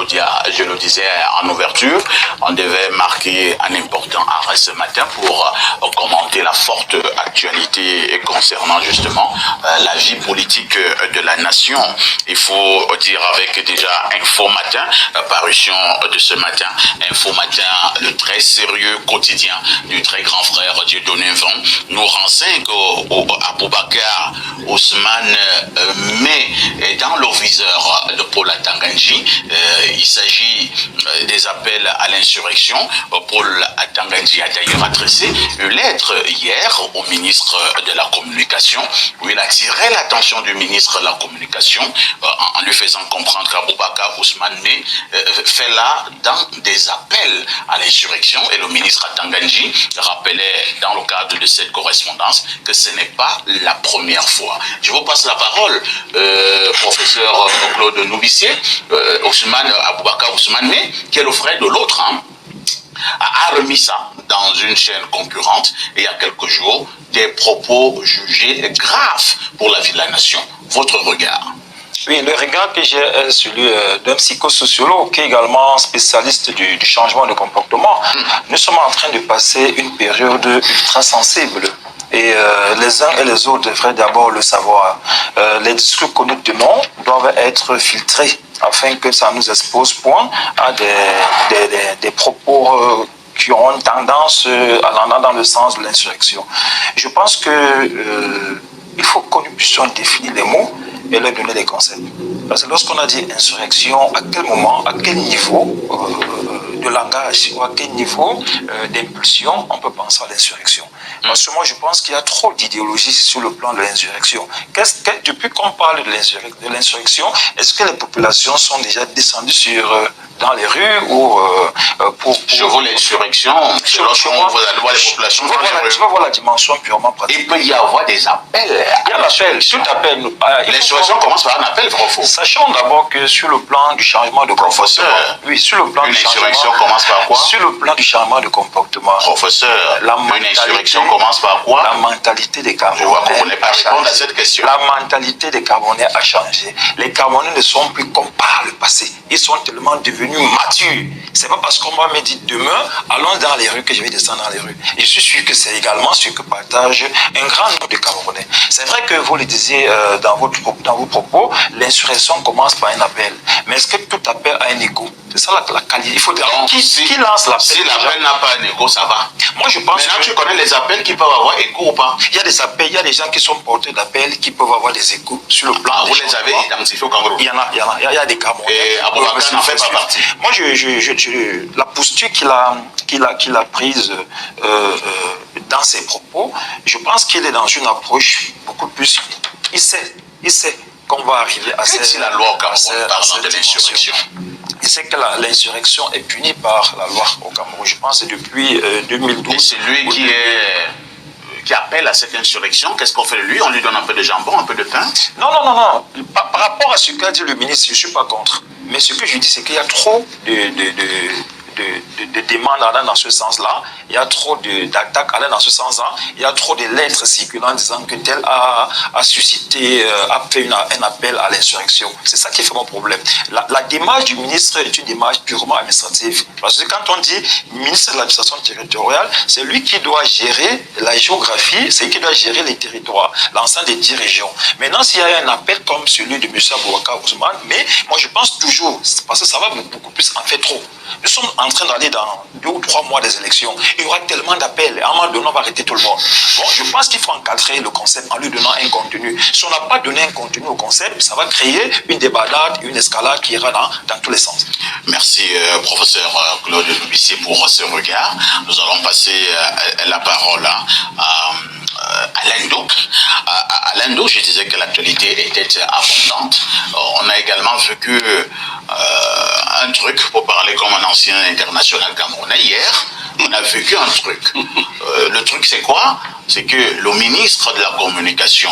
je le disais en ouverture, on devait marquer un important arrêt ce matin pour commenter la forte actualité concernant justement la vie politique de la nation. Il faut dire avec déjà Info Matin, parution de ce matin, Info Matin, le très sérieux quotidien du très grand frère Dieudonné Van, nous renseigne qu'Aboubakar Ousmane met dans le viseur de Paul Atanganji. Il s'agit des appels à l'insurrection. Paul Atanganji a d'ailleurs adressé une lettre hier au ministre de la Communication où il a attiré l'attention du ministre de la Communication en lui faisant comprendre qu'Aboubakar Ousmane fait là dans des appels à l'insurrection, et le ministre Atanganji rappelait dans le cadre de cette correspondance que ce n'est pas la première fois. Je vous passe la parole, professeur Claude Noubissier. Aboubakar Ousmane, qui est le frère de l'autre, a remis ça dans une chaîne concurrente, et il y a quelques jours, des propos jugés graves pour la vie de la nation. Votre regard? Oui, le regard que j'ai est celui d'un psychosociologue qui est également spécialiste du changement de comportement. Nous sommes en train de passer une période ultra sensible. Et les uns et les autres devraient d'abord le savoir. Les discours que nous tenons doivent être filtrés afin que ça nous expose point à des propos qui ont tendance à aller dans le sens de l'insurrection. Je pense que il faut que nous puissions définir les mots et leur donner des concepts. Parce que lorsqu'on a dit insurrection, à quel moment, à quel niveau de langage ou à quel niveau d'impulsion on peut penser à l'insurrection? Parce que moi je pense qu'il y a trop d'idéologie sur le plan de l'insurrection. Depuis qu'on parle de l'insurrection, est-ce que les populations sont déjà descendues dans les rues ou pour... Je vois l'insurrection, c'est lorsqu'on voit les populations dans les rues. Je veux voir la dimension purement pratique. Il peut y avoir des appels. Il y a l'appel, tout appel. L'insurrection commence par un appel, vrai ou faux? Sachons d'abord que sur le plan du changement de comportement... Oui, sur le plan une insurrection commence par quoi? Sur le plan du changement de comportement... Professeur, une insurrection commence par quoi? La mentalité des Camerounais. Je vois que vous n'avez pas répondu à cette question. La mentalité des Camerounais a changé. Les Camerounais ne sont plus comme par le passé. Ils sont tellement devenus matures. C'est pas parce qu'on va me dire demain, allons dans les rues, que je vais descendre dans les rues. Je suis sûr que c'est également ce que partage un grand nombre de Camerounais. C'est vrai que vous le disiez dans vos propos, l'insurrection commence par un appel. Mais est-ce que tout appel a un écho? C'est ça la qualité. Il faut dire qui lance l'appel. Si l'appel n'a pas un écho, ça va. Moi, je pense maintenant, tu connais les appels qui peuvent avoir écho ou pas? Il y a des appels, il y a des gens qui sont porteurs d'appels qui peuvent avoir des échos sur le plan. Vous les avez identifiés au Cameroun? Il y a des Camerounais. Et Aboubakar n'en fait pas partie. Moi, la posture qu'il a prise dans ses propos, je pense qu'il est dans une approche beaucoup plus... Il sait qu'on va arriver à cette... C'est la loi au Cameroun parlant de l'insurrection. Il sait que l'insurrection est punie par la loi au Cameroun. Je pense que depuis 2012... Et c'est lui qui appelle à cette insurrection. Qu'est-ce qu'on fait de lui? On lui donne un peu de jambon, un peu de pain? Non. Par rapport à ce qu'a dit le ministre, je ne suis pas contre. Mais ce que je dis, c'est qu'il y a trop de demandes allant dans ce sens-là, il y a trop d'attaques allant dans ce sens-là, il y a trop de lettres circulant disant que tel a suscité, a fait un appel à l'insurrection. C'est ça qui fait mon problème. La démarche du ministre est une démarche purement administrative. Parce que quand on dit ministre de l'administration territoriale, c'est lui qui doit gérer la géographie, c'est lui qui doit gérer les territoires, l'ensemble des 10 régions. Maintenant, s'il y a un appel comme celui de M. Aboubakar Ousmane, mais moi je pense toujours, parce que ça va beaucoup plus en fait trop. Nous sommes en train d'aller dans 2 ou 3 mois des élections. Il y aura tellement d'appels. À un moment donné, on va arrêter tout le monde. Bon, je pense qu'il faut encadrer le concept en lui donnant un contenu. Si on n'a pas donné un contenu au concept, ça va créer une débandade, une escalade qui ira dans tous les sens. Merci, professeur Claude Noubissier, pour ce regard. Nous allons passer la parole à Lendo. À Lendo, je disais que l'actualité était abondante. On a également vécu un truc, pour parler comme un ancien international camerounais, hier, on a vécu un truc. Le truc, c'est quoi? C'est que le ministre de la Communication,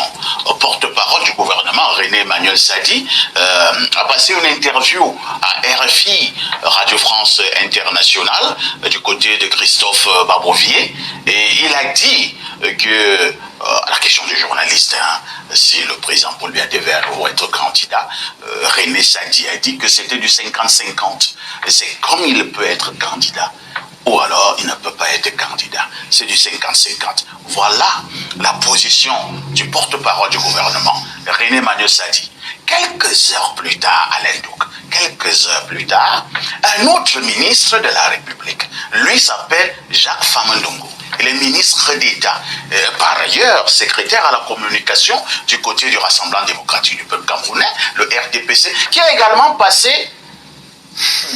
porte-parole du gouvernement, René Emmanuel Sadi, a passé une interview à RFI, Radio France Internationale, du côté de Christophe Babovier, et il a dit que la question du journaliste, hein, si le président Paul Biya devait être candidat, René Sadi a dit que c'était du 50-50. C'est comme il peut être candidat, ou alors il ne peut pas être candidat. C'est du 50-50. Voilà la position du porte-parole du gouvernement, René Manuel Sadi. Quelques heures plus tard, Alain Douk, quelques heures plus tard, un autre ministre de la République, lui s'appelle Jacques Famandongo. Il est ministre d'État, par ailleurs secrétaire à la communication du côté du Rassemblement démocratique du peuple camerounais, le RDPC, qui a également passé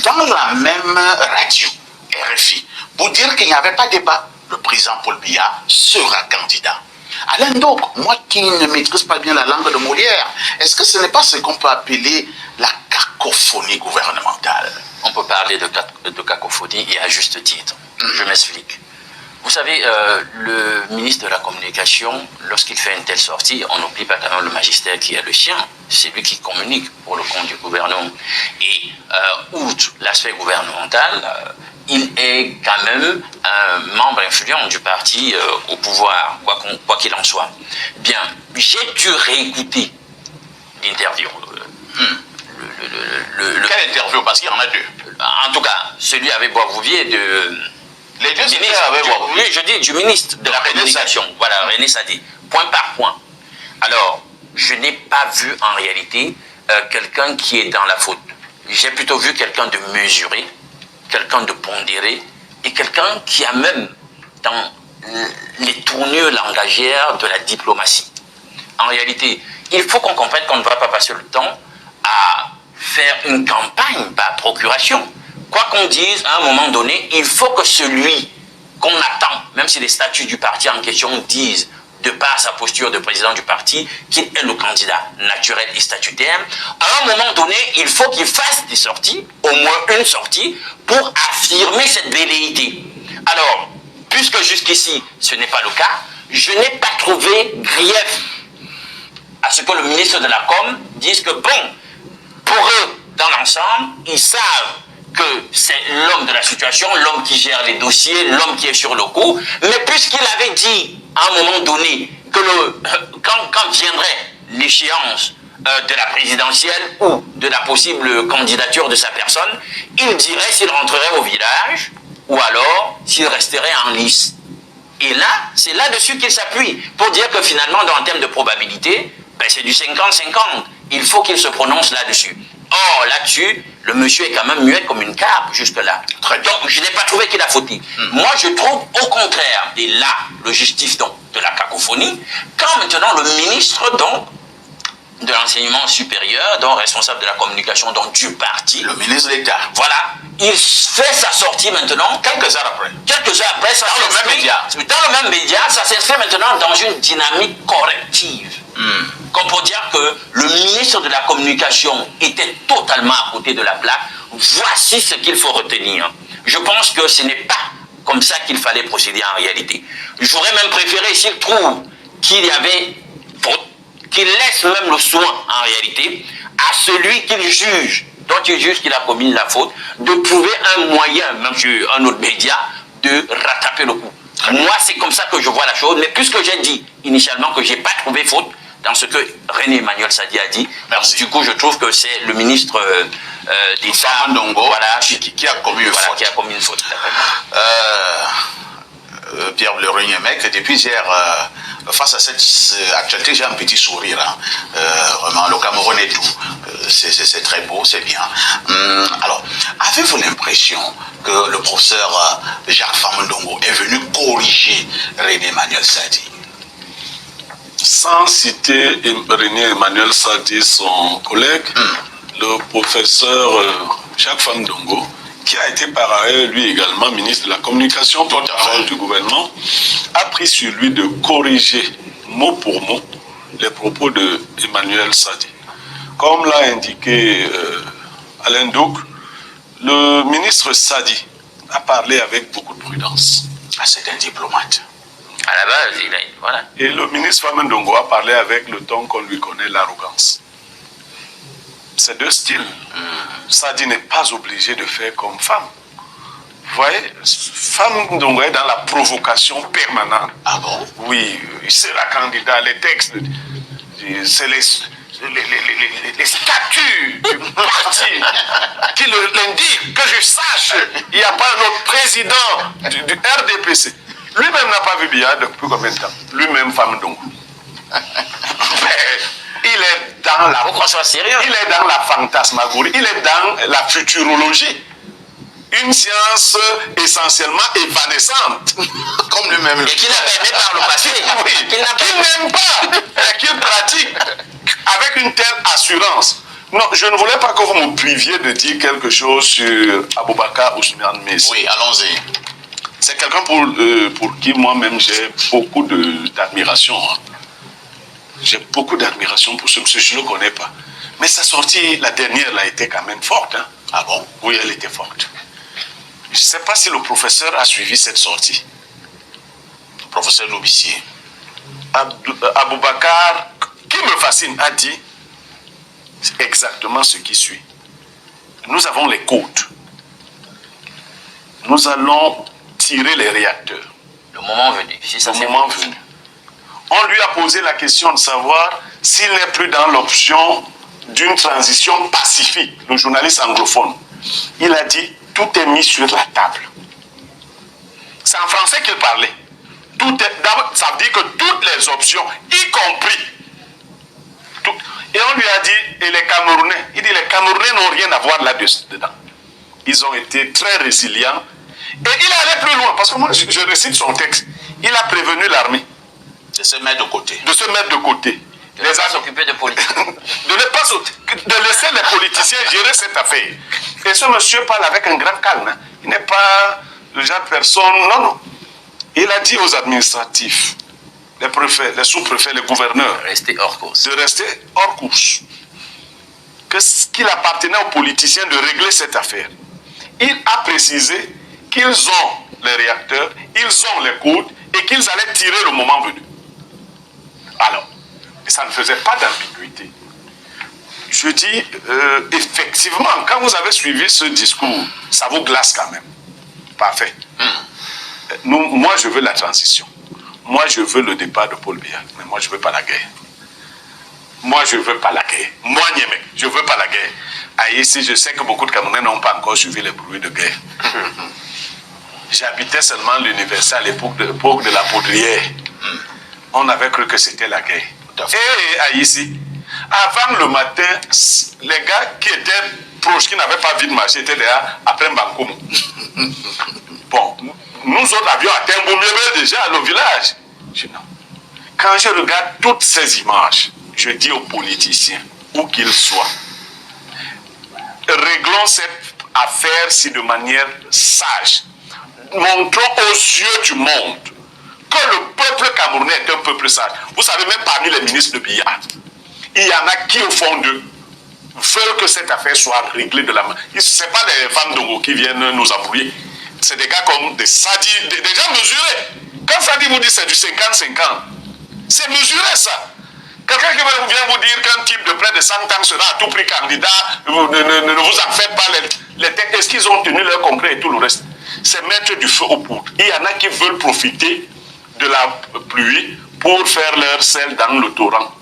dans la même radio, RFI, pour dire qu'il n'y avait pas de débat. Le président Paul Biya sera candidat. Alain Douk, moi qui ne maîtrise pas bien la langue de Molière, est-ce que ce n'est pas ce qu'on peut appeler la cacophonie gouvernementale? On peut parler de cacophonie et à juste titre. Je m'explique. Vous savez, le ministre de la Communication, lorsqu'il fait une telle sortie, on n'oublie pas quand même le magistère qui est le sien. C'est lui qui communique pour le compte du gouvernement. Et outre l'aspect gouvernemental, il est quand même un membre influent du parti au pouvoir, quoi qu'il en soit. Bien, j'ai dû réécouter l'interview. Quelle interview? Parce qu'il y en a deux. En tout cas, celui avec Boisvouvier de... Les deux Oui, je dis du ministre de la Communication. Voilà, René Sadi. Point par point. Alors, je n'ai pas vu en réalité quelqu'un qui est dans la faute. J'ai plutôt vu quelqu'un de mesuré, quelqu'un de pondéré et quelqu'un qui a même dans les tournures langagières de la diplomatie. En réalité, il faut qu'on comprenne qu'on ne va pas passer le temps à faire une campagne par procuration. Quoi qu'on dise, à un moment donné, il faut que celui qu'on attend, même si les statuts du parti en question disent, de par sa posture de président du parti, qu'il est le candidat naturel et statutaire, à un moment donné, il faut qu'il fasse des sorties, au moins une sortie, pour affirmer cette velléité. Alors, puisque jusqu'ici, ce n'est pas le cas, je n'ai pas trouvé grief à ce que le ministre de la Com dise que, bon, pour eux, dans l'ensemble, ils savent que c'est l'homme de la situation, l'homme qui gère les dossiers, l'homme qui est sur le coup, mais puisqu'il avait dit à un moment donné que quand viendrait l'échéance de la présidentielle ou de la possible candidature de sa personne, il dirait s'il rentrerait au village ou alors s'il resterait en lice. Et là, c'est là-dessus qu'il s'appuie pour dire que finalement, en termes de probabilité, ben, c'est du 50-50. Il faut qu'il se prononce là-dessus. Or, là-dessus, le monsieur est quand même muet comme une carpe jusque-là. Donc, je n'ai pas trouvé qu'il a fauté. Moi, je trouve au contraire, et là, le justif donc, de la cacophonie, quand maintenant le ministre donc, de l'enseignement supérieur, donc responsable de la communication donc, du parti, le ministre d'État, voilà, il fait sa sortie maintenant, quelques heures après, ça dans le même média, ça s'inscrit maintenant dans une dynamique corrective. Comme pour dire que le ministre de la Communication était totalement à côté de la plaque. Voici ce qu'il faut retenir. Je pense que ce n'est pas comme ça qu'il fallait procéder en réalité. J'aurais même préféré, s'il trouve qu'il y avait faute, qu'il laisse même le soin en réalité à celui qu'il juge, dont il juge qu'il a commis la faute, de trouver un moyen, même sur un autre média, de rattraper le coup. Moi, c'est comme ça que je vois la chose, mais puisque j'ai dit initialement que je n'ai pas trouvé faute dans ce que René Emmanuel Sadi a dit, donc, du coup, je trouve que c'est le ministre d'État voilà, qui a commis une faute. Qui a commis une faute. Pierre Leroy-Mec, depuis hier, face à cette actualité, j'ai un petit sourire. Hein. Vraiment, le Cameroun est tout. C'est très beau, c'est bien. Alors, avez-vous l'impression que le professeur Jacques Famandongo est venu corriger René Emmanuel Sadi? Sans citer René Emmanuel Sadi, son collègue, le professeur Jacques Famandongo, qui a été par ailleurs lui également ministre de la Communication, porte-parole du gouvernement, a pris sur lui de corriger mot pour mot les propos de Emmanuel Sadi. Comme l'a indiqué Alain Douk, le ministre Sadi a parlé avec beaucoup de prudence. Ah, c'est un diplomate. À la base, voilà. Et le ministre Famandongo a parlé avec le ton qu'on lui connaît, l'arrogance. C'est deux styles. Sadi n'est pas obligé de faire comme femme. voyez, Femme Ndongo est dans la provocation permanente. Ah bon? Oui, il sera candidat. Les textes, c'est les statuts du parti qui l'indiquent, que je sache. Il n'y a pas un autre président du RDPC. Lui-même n'a pas vu Biya depuis combien de temps? Lui-même, Femme Ndongo. Il est dans la... Faut qu'on soit sérieux. Il est dans la fantasmagorie, il est dans la futurologie. Une science essentiellement évanescente. Comme lui-même. Et qu'il n'a pas aimé par le passé. Oui, Qu'il n'a pas qu'il n'aime pas, et qu'il pratique avec une telle assurance. Non, je ne voulais pas que vous me priviez de dire quelque chose sur Aboubakar Ousmane Messi. Oui, allons-y. C'est quelqu'un pour qui moi-même j'ai beaucoup d'admiration. Hein. J'ai beaucoup d'admiration pour ce monsieur, je ne le connais pas. Mais sa sortie, la dernière, elle a été quand même forte. Hein. Ah bon? Oui, elle était forte. Je ne sais pas si le professeur a suivi cette sortie. Professeur Loubissier. Aboubakar, qui me fascine, a dit exactement ce qui suit. Nous avons les côtes. Nous allons tirer les réacteurs. Le moment venu. Si ça Le moment venu. On lui a posé la question de savoir s'il n'est plus dans l'option d'une transition pacifique, le journaliste anglophone. Il a dit, tout est mis sur la table. C'est en français qu'il parlait. Ça veut dire que toutes les options, y compris. Et on lui a dit, et les Camerounais, il dit, les Camerounais n'ont rien à voir là-dedans. Ils ont été très résilients. Et il est allé plus loin, parce que moi, je récite son texte. Il a prévenu l'armée. De se mettre de côté. De se mettre de côté. De ne pas s'occuper de politique. de laisser les politiciens gérer cette affaire. Et ce monsieur parle avec un grand calme. Hein. Il n'est pas le genre de personne. Non, non. Il a dit aux administratifs, les préfets, les sous-préfets, les gouverneurs, Rester hors course. de rester hors course. Qu'il appartenait aux politiciens de régler cette affaire. Il a précisé qu'ils ont les réacteurs, ils ont les codes et qu'ils allaient tirer le moment venu. Alors, ça ne faisait pas d'ambiguïté. Je dis, effectivement, quand vous avez suivi ce discours, ça vous glace quand même. Parfait. Moi, je veux la transition. Moi, je veux le départ de Paul Biya. Mais moi, je ne veux pas la guerre. Moi, je ne veux pas la guerre. Moi, Niémé, je ne veux pas la guerre. Ici, je sais que beaucoup de Camerounais n'ont pas encore suivi les bruits de guerre. J'habitais seulement l'université à l'époque de la Poudrière. On avait cru que c'était la guerre. Et ici, avant le matin, les gars qui étaient proches, qui n'avaient pas envie de marcher, étaient là après Mbankoum. Bon, nous autres avions atteint Boumébé déjà, le village. Je dis non. Quand je regarde toutes ces images, je dis aux politiciens, où qu'ils soient, réglons cette affaire-ci de manière sage. Montrons aux yeux du monde que le peuple camerounais est un peuple sage. Vous savez, même parmi les ministres de Biya, il y en a qui, au fond d'eux, veulent que cette affaire soit réglée de la main. Ce n'est pas les femmes d'Ongo qui viennent nous embrouiller. C'est des gars comme des sadis, des gens mesurés. Quand Sadi vous dit c'est du 50-50, c'est mesuré ça. Quelqu'un qui vient vous dire qu'un type de près de 100 ans sera à tout prix candidat, ne vous en faites pas les textes. Est-ce qu'ils ont tenu leur congrès et tout le reste? C'est mettre du feu aux poudres. Il y en a qui veulent profiter de la pluie pour faire leur sel dans le torrent.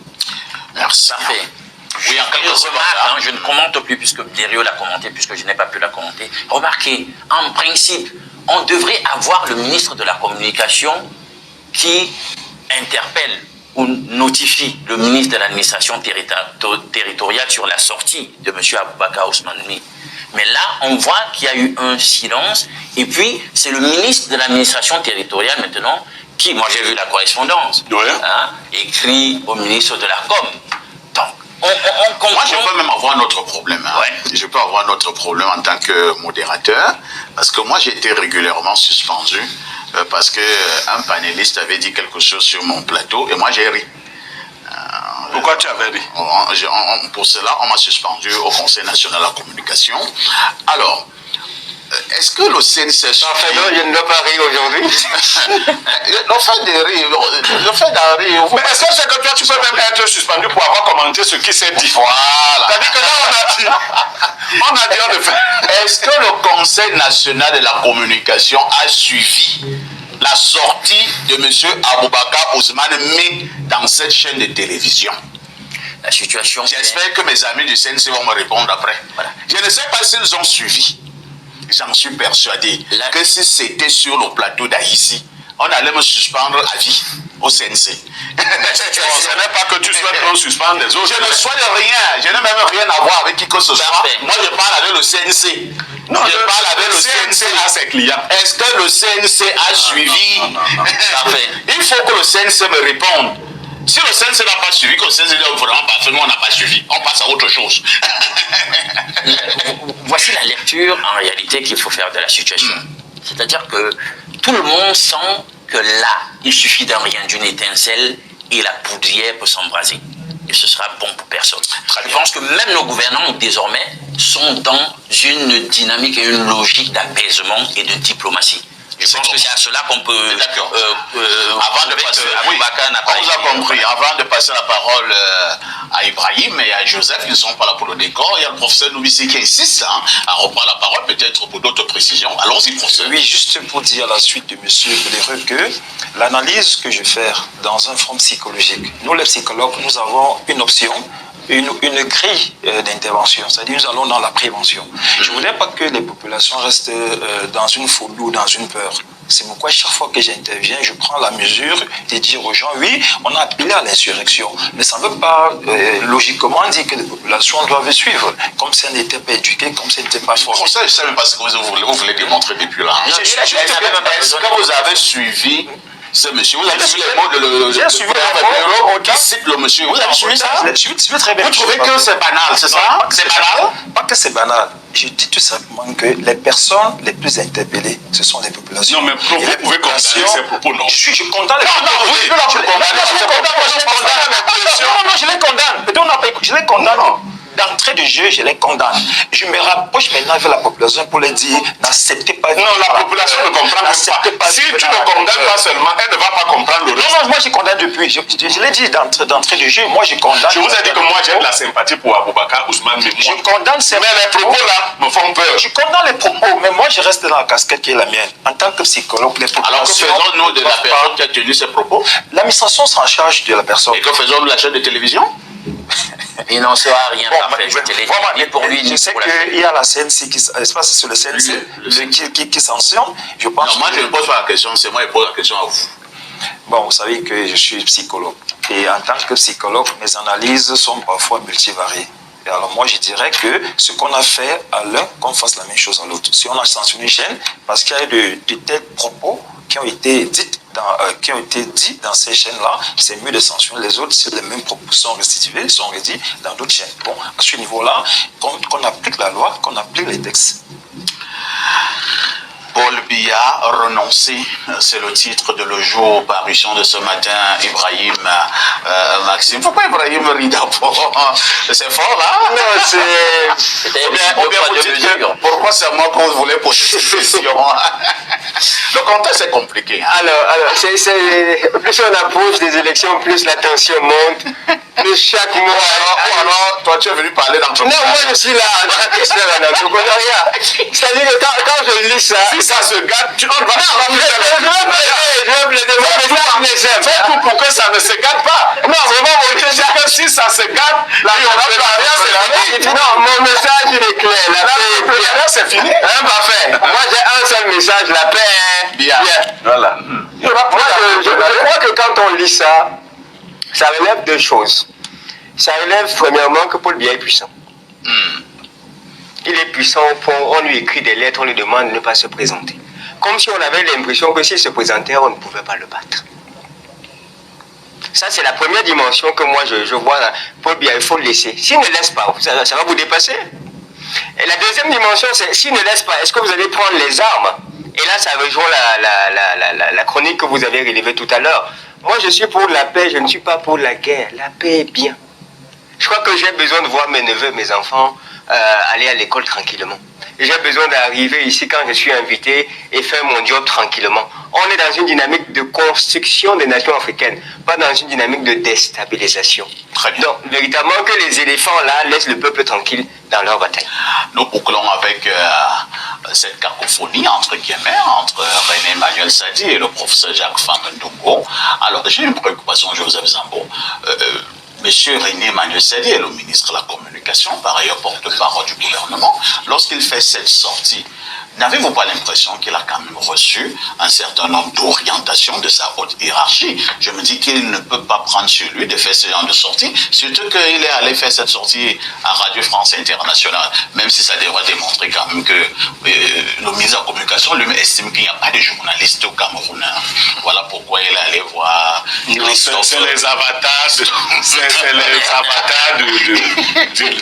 Merci. Parfait. Oui, en quelque sorte, je ne commente plus puisque Derio l'a commenté, puisque je n'ai pas pu la commenter. Remarquez, en principe, on devrait avoir le ministre de la Communication qui interpelle ou notifie le ministre de l'administration territoriale sur la sortie de M. Aboubakar Ousmane Messi. Mais là, on voit qu'il y a eu un silence. Et puis, c'est le ministre de l'administration territoriale maintenant qui, moi j'ai vu la correspondance, écrit au ministre de la Com. Donc, on comprend... Moi, je peux même avoir un autre problème. Hein. Ouais. Je peux avoir un autre problème en tant que modérateur. Parce que moi, j'ai été régulièrement suspendu parce qu'un panéliste avait dit quelque chose sur mon plateau et moi, j'ai ri. Pourquoi tu avais ri? Pour cela, on m'a suspendu au Conseil national de la communication. Alors, est-ce que le CNCS... je ne dois pas rire aujourd'hui. Le fait de rire, le fait d'en rire... Mais est-ce que c'est que toi, tu peux même être suspendu pour avoir commenté ce qui s'est dit? Voilà. C'est-à-dire que là, on a dit, on a fait... Est-ce que le Conseil national de la communication a suivi la sortie de M. Aboubakar Ousmane dans cette chaîne de télévision? La situation... J'espère que mes amis du CNC vont me répondre après. Voilà. Je ne sais pas s'ils ont suivi. J'en suis persuadé que si c'était sur le plateau d'Haïti, on allait me suspendre à vie au CNC. Ce n'est pas que tu souhaites qu'on suspende les autres. Je ne souhaite rien. Je n'ai même rien à voir avec qui que ce soit. Moi, je parle avec le CNC. Non, je parle avec le CNC à ses clients. Est-ce que le CNC a suivi? Il faut que le CNC me réponde. Si le CNC n'a pas suivi, que le CNC n'a vraiment pas fait, nous on n'a pas suivi. On passe à autre chose. Voici la lecture en réalité qu'il faut faire de la situation. C'est-à-dire que tout le monde sent que là, il suffit d'un rien, d'une étincelle, et la poudrière peut s'embraser. Et ce sera bon pour personne. Je pense que même nos gouvernants, désormais, sont dans une dynamique et une logique d'apaisement et de diplomatie. Je pense que c'est à cela qu'on peut... D'accord. Avant de passer... on a compris. Avant de passer la parole à Ibrahim et à Joseph, ils ne sont pas là pour le décor. Il y a le professeur Noubissé qui insiste à reprendre la parole, peut-être pour d'autres précisions. Allons-y, professeur. Oui, juste pour dire à la suite de M. Béléreux que l'analyse que je fais dans un front psychologique, nous les psychologues, nous avons une option, une grille d'intervention, c'est-à-dire nous allons dans la prévention. Je ne voudrais pas que les populations restent dans une folie ou dans une peur. C'est pourquoi chaque fois que j'interviens, je prends la mesure de dire aux gens, oui, on a appelé à l'insurrection, mais ça ne veut pas logiquement dire que les populations doivent suivre, comme si elles n'étaient pas éduquées, comme si elles n'étaient pas formées. Je ne sais même pas ce que vous voulez démontrer depuis là. Est-ce que vous avez suivi ce monsieur? Vous avez suivi les mots de J'ai suivi les mots qui cite le monsieur. Vous avez suivi ça? Je suis très bien. Vous trouvez que c'est banal, c'est ça? C'est banal? Pas que c'est banal. Je dis tout simplement que les personnes les plus interpellées, ce sont les populations. Non, mais vous pouvez condamner ces propos, non? Je condamne les propos. Non, vous ne pouvez pas condamner ces propos. Je les condamne. Je les condamne. D'entrée de jeu, je les condamne. Je me rapproche maintenant vers la population pour leur dire, n'acceptez pas. Non, la population ne comprend pas. Si tu ne condamnes pas seulement, elle ne va pas comprendre le reste. Non, moi je condamne depuis. Je l'ai dit d'entrée de jeu, moi je condamne. Je vous ai dit que moi j'ai de la sympathie pour Aboubakar Ousmane, mais moi... Je condamne ces... Mais les propos là me font peur. Je condamne les propos, mais moi je reste dans la casquette qui est la mienne. En tant que psychologue, les populations... Alors que faisons-nous de la personne qui a tenu ces propos? L'administration s'en charge de la personne. Et que faisons-nous de la chaîne de télévision? Il n'en sera rien après. Mais pour lui, je sais qu'il y a la CNC qui, espace sur le CNC qui sanctionne. Je pense. Non, moi je ne pose pas la question, c'est moi qui pose la question à vous. Bon, vous savez que je suis psychologue. Et en tant que psychologue, mes analyses sont parfois multivariées. Et alors moi, je dirais que ce qu'on a fait à l'un, qu'on fasse la même chose à l'autre. Si on a sanctionné une chaîne, parce qu'il y a de tels propos qui ont été dits dans ces chaînes-là, c'est mieux de sanctionner les autres si les mêmes propos sont restitués, sont redits dans d'autres chaînes. Bon, à ce niveau-là, qu'on applique la loi, qu'on applique les textes. Paul Biya, renoncer, c'est le titre de le jour, parution de ce matin, Ibrahim Maxime. Pourquoi Ibrahim rit d'abord? C'est fort là? Non, c'est... Pourquoi c'est moi qu'on voulait poser cette question? Le contexte est compliqué. Alors plus on approche des élections, plus la tension monte. Plus chaque mois... Alors, toi tu es venu parler d'entrepreneuriat. Non, moi je suis là en tant qu'expert en entrepreneuriat. C'est-à-dire que quand je lis ça... Si ça se gâte, tu... Non, je vais plaider. Fais tout pour que ça ne se gâte pas. Non, vraiment, mon Dieu, c'est que si ça se gâte, là, il y aura plus rien, c'est fini. Non, mon message, il est clair. La paix est bien. C'est fini. Parfait. Moi, j'ai un seul message, la paix. Bien. Voilà. Moi, je crois que quand on lit ça, ça relève deux choses. Ça relève premièrement que Paul Biya est puissant. Il est puissant, on lui écrit des lettres, on lui demande de ne pas se présenter. Comme si on avait l'impression que s'il se présentait, on ne pouvait pas le battre. Ça, c'est la première dimension que moi je vois. Paul Biya, il faut le laisser. S'il ne laisse pas, ça va vous dépasser. Et la deuxième dimension, c'est s'il ne laisse pas, est-ce que vous allez prendre les armes? Et là, ça rejoint la chronique que vous avez relevée tout à l'heure. Moi, je suis pour la paix, je ne suis pas pour la guerre. La paix est bien. Je crois que j'ai besoin de voir mes neveux, mes enfants aller à l'école tranquillement. J'ai besoin d'arriver ici quand je suis invité et faire mon job tranquillement. On est dans une dynamique de construction des nations africaines, pas dans une dynamique de déstabilisation. Très bien. Donc, véritablement que les éléphants là laissent le peuple tranquille dans leur bataille. Nous bouclons avec cette cacophonie, entre guillemets, entre René Emmanuel Sadi et le professeur Jacques Famendongo. Alors, j'ai une préoccupation, Joseph Zambo. Monsieur René Emmanuel Sadi est le ministre de la Communication, par ailleurs porte-parole du gouvernement. Lorsqu'il fait cette sortie, n'avez-vous pas l'impression qu'il a quand même reçu un certain nombre d'orientations de sa haute hiérarchie? Je me dis qu'il ne peut pas prendre sur lui de faire ce genre de sortie, surtout qu'il est allé faire cette sortie à Radio France Internationale, même si ça devrait démontrer quand même que le ministre de la Communication lui estime qu'il n'y a pas de journalistes au Cameroun. Voilà pourquoi il est allé voir Christophe. C'est les avatars du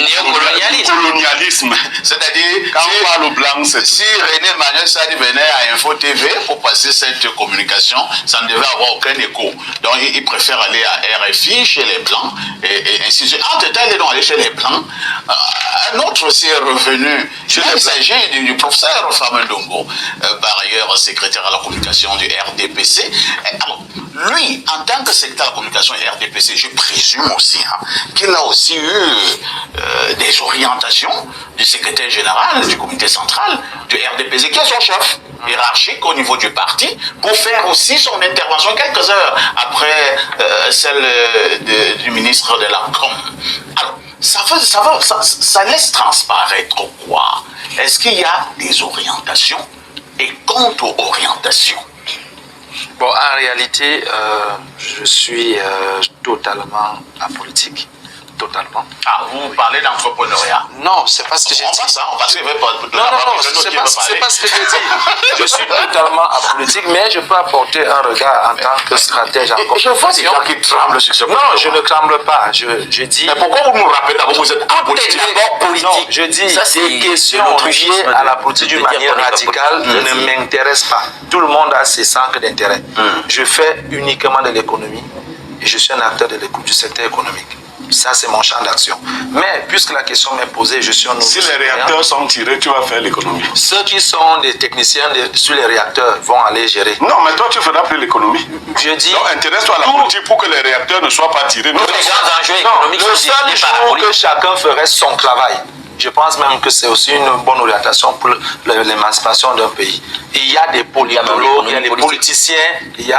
néocolonialisme. C'est-à-dire, quand on parle au blanc, si René Emmanuel Sadi venait à Info TV pour passer cette communication, ça ne devait avoir aucun écho. Donc, il préfère aller à RFI, chez les Blancs, et ainsi de suite. En total, il est donc allé chez les Blancs. Un autre aussi est revenu. Il s'agit du professeur Famendongo, par ailleurs secrétaire à la communication du RDPC. Alors, lui, en tant que secrétaire à la communication du RDPC, je présume aussi qu'il a aussi eu des orientations du secrétaire général du comité central du RDPC, qui est son chef hiérarchique au niveau du parti, pour faire aussi son intervention quelques heures après celle du ministre de la Com. Alors, ça laisse transparaître quoi? Est-ce qu'il y a des orientations et contre-orientations? Bon, en réalité, je suis totalement apolitique. Totalement. Ah, vous parlez d'entrepreneuriat? Non, c'est pas ce que j'ai dit. On passe, parce qu'il veut pas... Non, c'est pas ce que j'ai dit. Je suis totalement apolitique, mais je peux apporter un regard en tant que stratège en communication. Je vois des gens qui tremblent sur ce point. Non, je ne tremble pas. Je dis... Mais pourquoi vous nous rappelez d'abord que vous êtes apolitique? Non, je dis des questions liées à la politique d'une manière radicale ne m'intéressent pas. Tout le monde a ses centres d'intérêt. Je fais uniquement de l'économie et je suis un acteur du secteur économique. Ça, c'est mon champ d'action. Mais puisque la question m'est posée, je suis un nouveau. Si les réacteurs sont tirés, tu vas faire l'économie. Ceux qui sont des techniciens sur les réacteurs vont aller gérer. Non, mais toi, tu feras plus l'économie. Je dis. Donc, intéresse-toi à la politique pour que les réacteurs ne soient pas tirés. Les grands enjeux économiques. Le seul jour que chacun ferait son travail, je pense même que c'est aussi une bonne orientation pour l'émancipation d'un pays. Il y a des politologues, il y a des politiciens, il y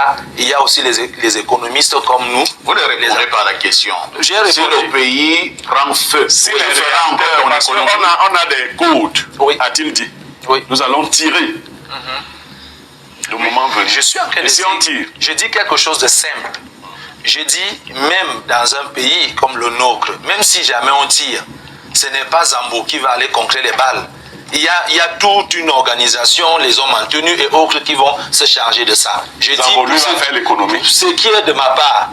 a aussi les économistes comme nous. Vous ne répondez pas à la question. Si le pays prend feu, si les réacteurs, parce qu'on a des codes, oui. a-t-il dit. Oui. Nous allons tirer. Le moment venu. Je suis en train de si on tire. Je dis quelque chose de simple. Je dis, même dans un pays comme le nôtre, même si jamais on tire, ce n'est pas Zambo qui va aller conclure les balles. Il y a toute une organisation, les hommes en tenue et autres qui vont se charger de ça. Je Zambo, dis, lui va faire l'économie. Ce qui est de ma part,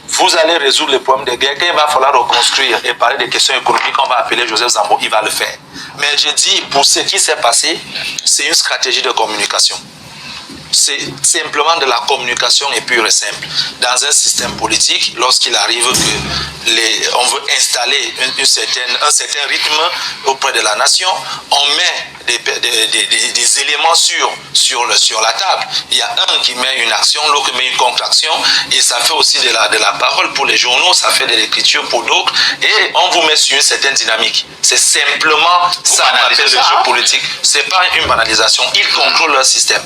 vous allez résoudre les problèmes de guerre. Quand il va falloir reconstruire et parler des questions économiques, on va appeler Joseph Zambo, il va le faire. Mais je dis, pour ce qui s'est passé, c'est une stratégie de communication. C'est simplement de la communication et pure et simple. Dans un système politique, lorsqu'il arrive que on veut installer un certain rythme auprès de la nation, on met des éléments sur la table. Il y a un qui met une action, l'autre met une contre-action, et ça fait aussi de la parole pour les journaux, ça fait de l'écriture pour d'autres, et on vous met sur une certaine dynamique. C'est simplement ça qu'on appelle le jeu politique. C'est pas une banalisation. Ils contrôlent leur système.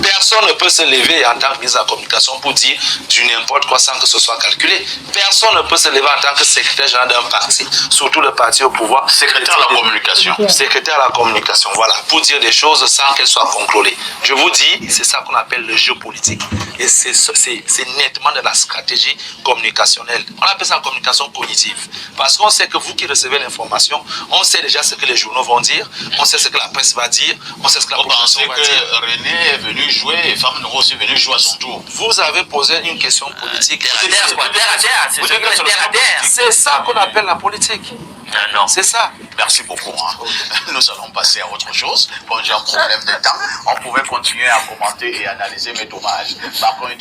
Personne ne peut se lever en tant que ministre de la communication pour dire du n'importe quoi sans que ce soit calculé. Personne ne peut se lever en tant que secrétaire général d'un parti, surtout le parti au pouvoir. Secrétaire à la communication. Secrétaire à la communication, voilà, pour dire des choses sans qu'elles soient contrôlées. Je vous dis, c'est ça qu'on appelle le jeu politique. Et c'est nettement de la stratégie communicationnelle. On appelle ça la communication cognitive. Parce qu'on sait que vous qui recevez l'information, on sait déjà ce que les journaux vont dire, on sait ce que la presse va dire, on sait ce que la population va dire. Vous pensez que René est venu jouer et Famendongo aussi venu jouer à son tour? Vous avez posé une question politique. C'est ça qu'on appelle la politique. Non. C'est ça. Merci beaucoup. Nous allons passer à autre chose. Bon, j'ai un problème de temps. On pouvait continuer à commenter et analyser mes dommages. Par contre,